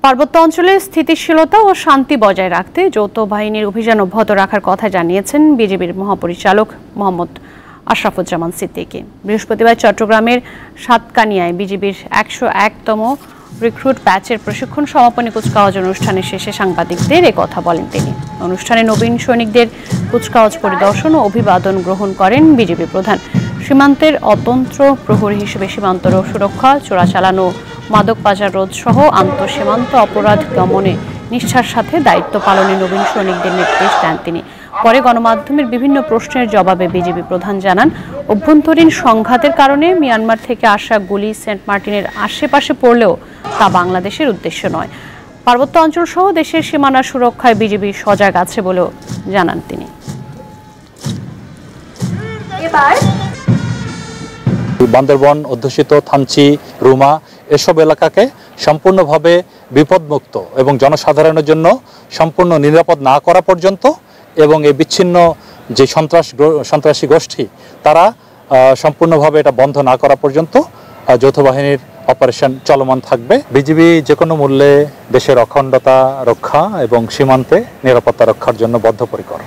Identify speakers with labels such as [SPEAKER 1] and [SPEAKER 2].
[SPEAKER 1] পার্বত্য অঞ্চলে স্থিতিশীলতা ও শান্তি বজায় রাখতে যৌথ বাহিনীর অভিযান অব্যাহত রাখার কথা জানিয়েছেন বিজিবির মহাপরিচালক মোহাম্মদ আশরাফুজ্জামান সিদ্দিকী। বৃহস্পতিবার চট্টগ্রামের সাতকানিয়ায় বিজিবির ১০১তম রিক্রুট ব্যাচের প্রশিক্ষণ সমাপনী কুচকাওয়াজ অনুষ্ঠানের শেষে সাংবাদিকদের এ কথা বলেন তিনি। অনুষ্ঠানে নবীন সৈনিকদের কুচকাওয়াজ পরিদর্শন ও অভিবাদন গ্রহণ করেন বিজিবি প্রধান। সীমান্তের অতন্ত্র প্রহরী হিসেবে সীমান্ত সুরক্ষা, চোরাচালানো, মাদক পাচার রোধ সহ আন্তঃসীমান্ত অপরাধ দমনে নিষ্ঠার সাথে দায়িত্ব পালনে নবীন সৈনিকদের নির্দেশ দেন তিনি। পরে গণমাধ্যমের বিভিন্ন প্রশ্নের জবাবে বিজিবি প্রধান জানান, অভ্যন্তরীণ সংঘাতের কারণে মিয়ানমার থেকে আসা গুলি সেন্ট মার্টিনের আশেপাশে পড়লেও তা বাংলাদেশের উদ্দেশ্য নয়। পার্বত্য অঞ্চল সহ দেশের সীমানা সুরক্ষায় বিজিবি সজাগ আছে বলেও জানান তিনি।
[SPEAKER 2] বান্দরবন অধ্যুষিত থানচি, রুমা এসব এলাকাকে সম্পূর্ণভাবে বিপদমুক্ত এবং জনসাধারণের জন্য সম্পূর্ণ নিরাপদ না করা পর্যন্ত এবং এই বিচ্ছিন্ন যে সন্ত্রাসী গোষ্ঠী তারা সম্পূর্ণভাবে এটা বন্ধ না করা পর্যন্ত যৌথ বাহিনীর অপারেশন চলমান থাকবে। বিজিবি যে কোনো মূল্যে দেশের অখণ্ডতা রক্ষা এবং সীমান্তে নিরাপত্তা রক্ষার জন্য বদ্ধপরিকর।